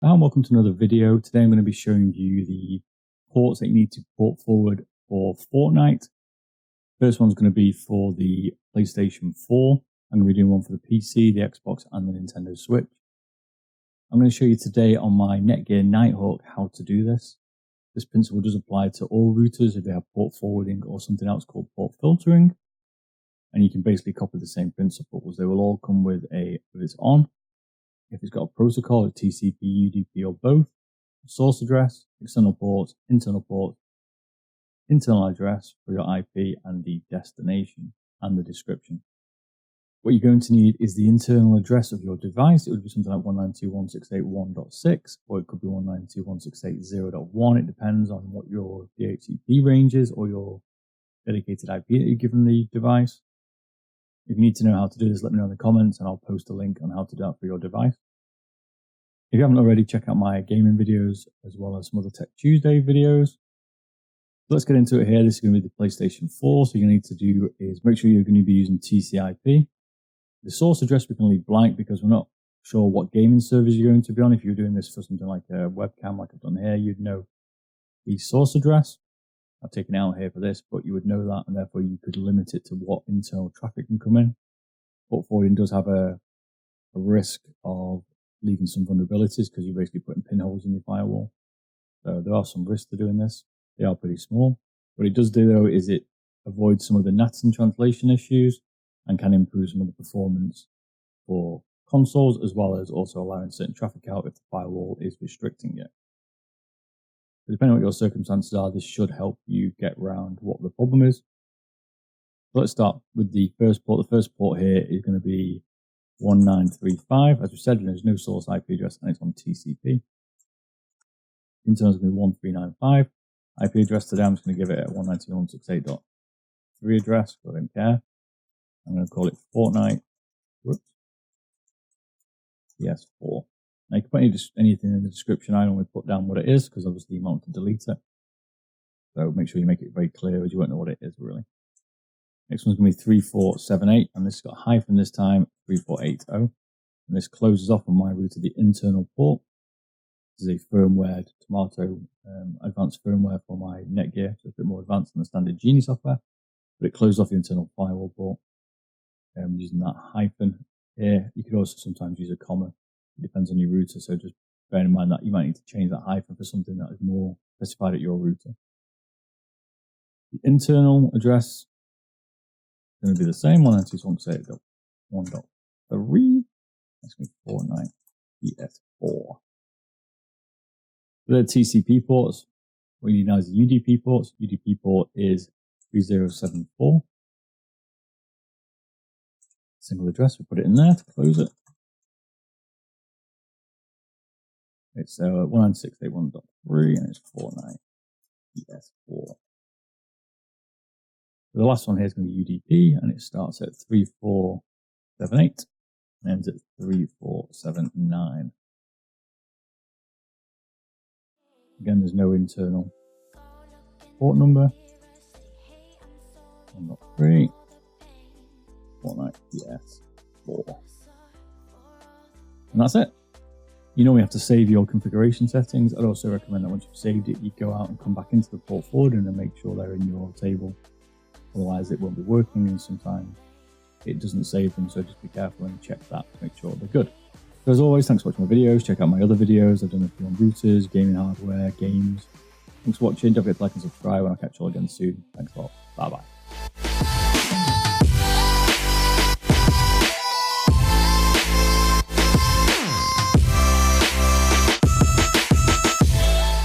Hi, and welcome to another video. Today I'm going to be showing you the ports that you need to port forward for Fortnite. First one's going to be for the PlayStation 4. I'm going to be doing one for the PC, the Xbox, and the Nintendo Switch. I'm going to show you today on my Netgear Nighthawk how to do this. This principle does apply to all routers if they have port forwarding or something else called port filtering. And you can basically copy the same principles. They will all come with if it's on. If it's got a protocol, a TCP, UDP, or both, a source address, external port, internal address for your IP, and the destination and the description. What you're going to need is the internal address of your device. It would be something like 192.168.1.6, or it could be 192.168.0.1. It depends on what your DHCP range is or your dedicated IP that you've given the device. If you need to know how to do this, let me know in the comments and I'll post a link on how to do that for your device. If you haven't already, check out my gaming videos as well as some other Tech Tuesday videos. Let's get into it here. This is going to be the PlayStation 4. So you need to do is make sure you're going to be using TCP. The source address we can leave blank because we're not sure what gaming servers you're going to be on. If you're doing this for something like a webcam like I've done here, you'd know the source address. I've taken it out here for this, but you would know that, and therefore you could limit it to what internal traffic can come in. Port forwarding does have a risk of leaving some vulnerabilities because you're basically putting pinholes in your firewall. So there are some risks to doing this. They are pretty small. What it does do though is it avoids some of the NAT and translation issues and can improve some of the performance for consoles, as well as also allowing certain traffic out if the firewall is restricting it. Depending on what your circumstances are, this should help you get around what the problem is. So let's start with the first port. The first port here is going to be 1935. As we said, there's no source IP address and it's on TCP. Internal is going to be 1395. IP address today, I'm just going to give it a 192.168.3 address, so I don't care. I'm going to call it Fortnite. PS4. Now you can put anything in the description. I normally put down what it is because obviously you might want to delete it. So make sure you make it very clear as you won't know what it is really. Next one's going to be 3478, and this has got a hyphen this time, 3480. And this closes off on my router the internal port. This is a firmware Tomato advanced firmware for my Netgear, so it's a bit more advanced than the standard Genie software. But it closes off the internal firewall port using that hyphen here. You could also sometimes use a comma. It depends on your router, so just bear in mind that you might need to change that hyphen for something that is more specified at your router. The internal address is going to be the same, 192.168.1.3. That's going to be 49 PS4. The TCP ports, what you need now is the UDP ports. UDP port is 3074. Single address, we put it in there to close it. It's 196.81.3 and it's 49 PS4. The last one here is going to be UDP, and it starts at 3478 and ends at 3479. Again, there's no internal port number. 1.3. Fortnite PS4. And that's it. You normally have to save your configuration settings. I'd also recommend that once you've saved it, you go out and come back into the port forwarding and make sure they're in your table. Otherwise, it won't be working, and sometimes it doesn't save them. So just be careful and check that to make sure they're good. So as always, thanks for watching my videos. Check out my other videos. I've done a few on routers, gaming hardware, games. Thanks for watching. Don't forget to like and subscribe, and I'll catch you all again soon. Thanks a lot. Bye bye.